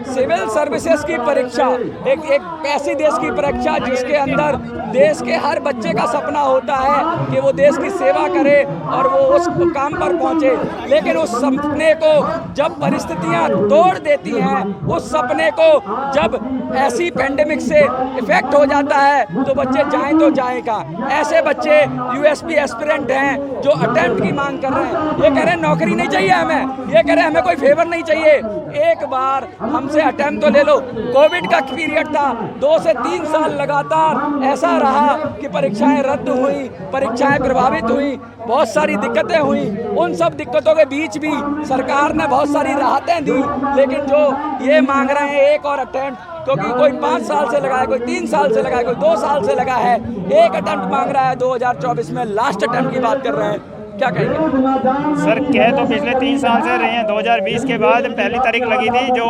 Civil services की परीक्षा एक ऐसी देश की परीक्षा जिसके अंदर देश के हर बच्चे का सपना होता है कि वो देश की सेवा करे और वो उस काम पर पहुंचे, लेकिन उस सपने को जब परिस्थितियां तोड़ देती हैं, उस सपने को जब ऐसी पेंडेमिक से इफेक्ट हो जाता है तो बच्चे जाएं तो जाएं कहाँ। ऐसे बच्चे यूएसपी एस्पिरेंट हैं जो अटेम्प्ट की मांग कर रहे हैं, ये कह रहे हैं नौकरी नहीं चाहिए हमें, ये कह रहे हैं हमें कोई फेवर नहीं चाहिए, एक बार हमसे अटेम्प्ट तो ले लो। कोविड का पीरियड था, 2 से 3 साल लगातार ऐसा रहा कि परीक्षाएं रद्द हुई, परीक्षाएं प्रभावित हुई, बहुत सारी दिक्कतें हुई। उन सब दिक्कतों के बीच भी सरकार ने बहुत सारी राहतें दी, लेकिन जो ये मांग रहे हैं एक और अटेम्प्ट, क्योंकि कोई 5 साल से लगा है, कोई 3 साल से लगा है, कोई 2 साल से लगा है, एक अटेम्प्ट मांग रहा है। 2024 में लास्ट अटेम्प्ट की बात कर रहे हैं, क्या कहेंगे सर? कह तो पिछले 3 साल से रहे हैं। 2020 के बाद पहली तारीख लगी थी जो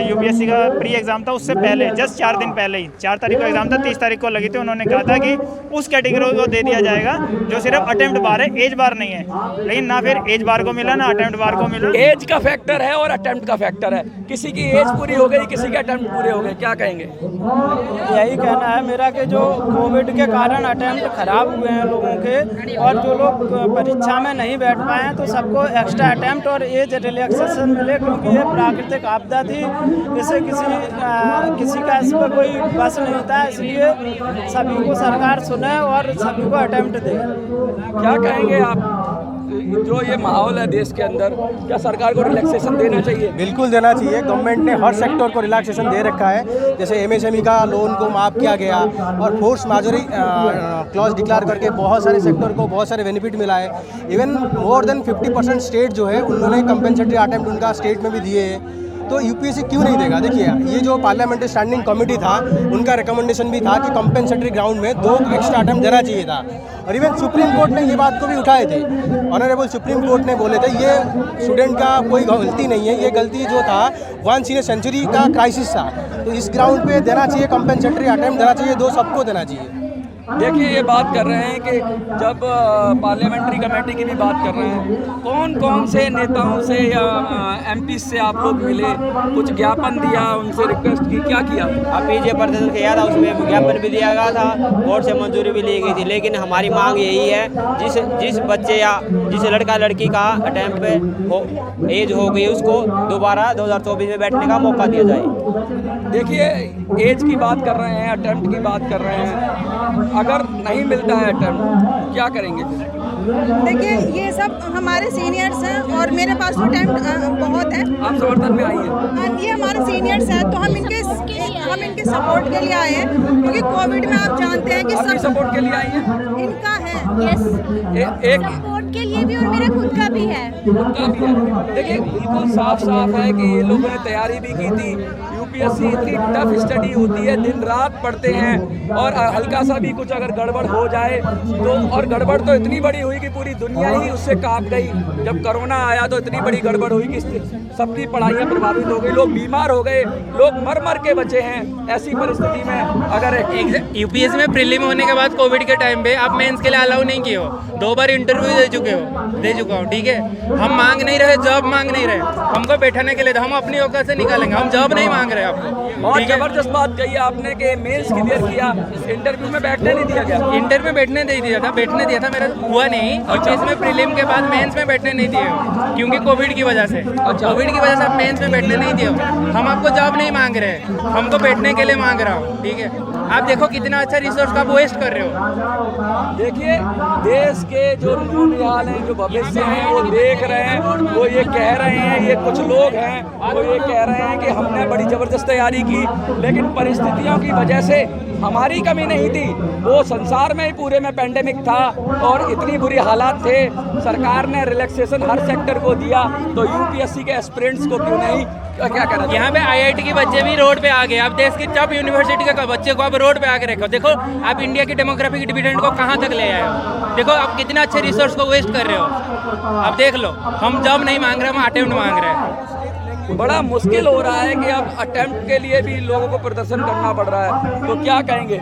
यूपीएससी का प्री एग्ज़ाम था, उससे पहले जस्ट 4 दिन पहले ही 4 तारीख को एग्ज़ाम था, 30 तारीख को लगी थी। उन्होंने कहा था कि उस कैटेगरी को दे दिया जाएगा जो सिर्फ अटेम्प्ट बार है, एज बार नहीं है, लेकिन ना फिर एज बार को मिला ना अटेम्प्ट बार को मिला। एज का फैक्टर है और अटेम्प्ट का फैक्टर है, किसी की एज पूरी हो गई, किसी के अटेम्प्ट पूरे हो गए, क्या कहेंगे? यही कहना है मेरा कि जो कोविड के कारण अटेम्प्ट खराब हुए हैं लोगों के, और जो लोग परीक्षा में नहीं बैठ पाए हैं, तो सबको एक्स्ट्रा अटेम्प्ट और एज रिलैक्सेशन मिले, क्योंकि ये प्राकृतिक आपदा थी, इससे किसी का इस पर कोई बस नहीं था, इसलिए सभी को सरकार सुने और सभी को अटेम्प्ट दे। क्या कहेंगे आप, जो ये माहौल है देश के अंदर, क्या सरकार को रिलैक्सेशन देना चाहिए? बिल्कुल देना चाहिए। गवर्नमेंट ने हर सेक्टर को रिलैक्सेशन दे रखा है, जैसे एमएसएमई का लोन को माफ़ किया गया और फोर्स माजोरी क्लॉज डिक्लेयर करके बहुत सारे सेक्टर को बहुत सारे बेनिफिट मिला है। इवन मोर देन 50% स्टेट जो है उन्होंने कंपेंसेटरी अटेम्प्ट उनका स्टेट में भी दिए हैं। तो यूपीएससी क्यों नहीं देगा? देखिए, ये जो पार्लियामेंट्री स्टैंडिंग कमेटी था, उनका रिकमेंडेशन भी था कि कंपेंसेटरी ग्राउंड में 2 एक्स्ट्रा अटेम्प्ट देना चाहिए था, और इवन सुप्रीम कोर्ट ने ये बात को भी उठाए थे। ऑनरेबल सुप्रीम कोर्ट ने बोले थे ये स्टूडेंट का कोई गलती नहीं है, ये गलती जो था वंस इन ए सेंचुरी का क्राइसिस था, तो इस ग्राउंड पे देना चाहिए, कंपेंसेटरी अटेम्प्ट देना चाहिए, 2 सबको देना चाहिए। देखिए, ये बात कर रहे हैं कि जब पार्लियामेंट्री कमेटी की भी बात कर रहे हैं, कौन कौन से नेताओं से या एमपी से आप लोग मिले, कुछ ज्ञापन दिया, उनसे रिक्वेस्ट की, क्या किया? अब पीजे प्रदर्शन किया था, उसमें विज्ञापन भी दिया गया था, कोर्ट से मंजूरी भी ली गई थी, लेकिन हमारी मांग यही है जिस बच्चे या जिस लड़का लड़की का अटेम्प्ट एज हो गई उसको दोबारा 2024 में बैठने का मौका दिया जाए। देखिए, एज की बात कर रहे हैं, अटेम्प्ट की बात कर रहे हैं, अगर नहीं मिलता है अटेम्प्ट क्या करेंगे? देखिए, ये सब हमारे सीनियर्स हैं और मेरे पास तो अटेम्प्ट बहुत है। आप समर्थन में आई हैं? हाँ, ये हमारे सीनियर्स हैं, तो हम इनके सपोर्ट के लिए आए हैं, क्योंकि कोविड में आप जानते हैं कि सब सपोर्ट के लिए आई हैं। इनका है। यस, एक सपोर्ट के लिए भी और मेरा खुद का भी है। उनका भी है। देखिए, बिल्कुल साफ साफ है कि ये लोगों ने तैयारी भी की थी। यूपीएससी इतनी टफ स्टडी होती है, दिन रात पढ़ते हैं, और हल्का सा भी कुछ अगर गड़बड़ हो जाए तो, और गड़बड़ तो इतनी बड़ी हुई कि पूरी दुनिया ही उससे कांप गई। जब कोरोना आया तो इतनी बड़ी गड़बड़ हुई कि सबकी पढ़ाइयाँ प्रभावित हो गई, लोग बीमार हो गए, लोग मर के बचे हैं। ऐसी परिस्थिति में अगर यूपीएससी में प्रीलिम होने के बाद कोविड के टाइम पे आप मेंस के लिए अलाउ नहीं किए हो, 2 बार इंटरव्यू दे चुका हूँ, ठीक है। हम मांग नहीं रहे, जॉब मांग नहीं रहे, हमको बैठाने के लिए हम अपनी औकात से निकालेंगे, हम जॉब नहीं मांग रहे आपको। बहुत जबरदस्त बात कही आपने कि मेंस क्लियर किया, इंटरव्यू में बैठने नहीं दिया गया। इंटरव्यू में बैठने नहीं दिया था, बैठने दिया था, मेरा हुआ नहीं। और इसमें प्रीलिम के बाद मेंस में बैठने नहीं दिए, क्योंकि कोविड की वजह से। कोविड की वजह से आप मेंस में बैठने नहीं दिए। हम आपको जॉब नहीं मांग रहे, हमको बैठने के लिए मांग रहा हूँ, ठीक है। आप देखो कितना अच्छा रिसोर्स का वेस्ट कर रहे हो। देखिए, देश के जो नौनिहाल हैं, जो भविष्य हैं, वो देख रहे हैं, वो ये कह रहे हैं, ये कुछ लोग हैं वो ये कह रहे हैं कि हमने बड़ी ज़बरदस्त तैयारी की, लेकिन परिस्थितियों की वजह से हमारी कमी नहीं थी, वो संसार में ही पूरे में पेंडेमिक था और इतनी बुरी हालात थे। सरकार ने रिलैक्सेशन हर सेक्टर को दिया, तो यूपीएससी के एस्पिरेंट्स को क्यों नहीं? क्या कहना? यहाँ पे आईआईटी के बच्चे भी रोड पे आ गए। आप देश की टॉप यूनिवर्सिटी के बच्चे को आप रोड पे आके रखो। देखो आप इंडिया की डेमोग्राफिक डिविडेंड को कहाँ तक ले आए हो। देखो आप कितना अच्छे रिसोर्स को वेस्ट कर रहे हो। आप देख लो, हम जॉब नहीं मांग रहे, हम अटेम्प्ट मांग रहे हैं। बड़ा मुश्किल हो रहा है कि अब अटेम्प्ट के लिए भी लोगों को प्रदर्शन करना पड़ रहा है, तो क्या कहेंगे?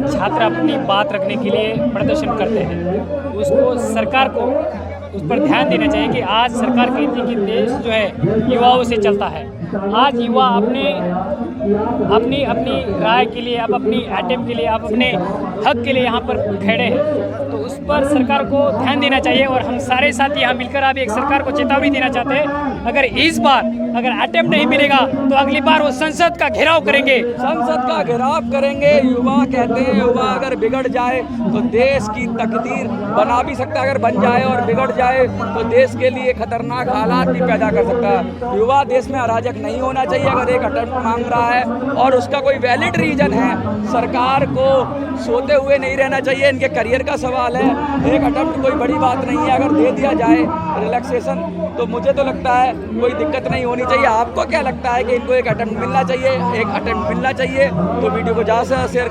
छात्र अपनी बात रखने के लिए प्रदर्शन करते हैं, उसको सरकार को उस पर ध्यान देना चाहिए कि आज सरकार कहती है कि देश जो है युवाओं से चलता है। आज युवा अपनी राय के लिए, अब अपनी एटम के लिए, अब अपने हक के लिए यहाँ पर खड़े हैं, तो उस पर सरकार को ध्यान देना चाहिए। और हम सारे साथी यहाँ मिलकर अब एक सरकार को चेतावनी देना चाहते हैं, अगर इस बार अगर एटम नहीं मिलेगा तो अगली बार वो संसद का घेराव करेंगे। संसद का घेराव करेंगे। युवा कहते हैं युवा अगर बिगड़ जाए तो देश की तकदीर बना भी सकता है, अगर बन जाए और बिगड़ जाए तो देश के लिए खतरनाक हालात भी पैदा कर सकता है। युवा देश में अराजक नहीं होना चाहिए। अगर एक अटेम्प्ट मांग रहा है और उसका कोई वैलिड रीजन है, सरकार को सोते हुए नहीं रहना चाहिए। इनके करियर का सवाल है, एक अटेम्प्ट कोई बड़ी बात नहीं है। अगर दे दिया जाए रिलैक्सेशन तो मुझे तो लगता है कोई दिक्कत नहीं होनी चाहिए। आपको क्या लगता है कि इनको एक अटेम्प्ट मिलना चाहिए? एक अटेम्प्ट मिलना चाहिए। तो वीडियो को ज़्यादा से शेयर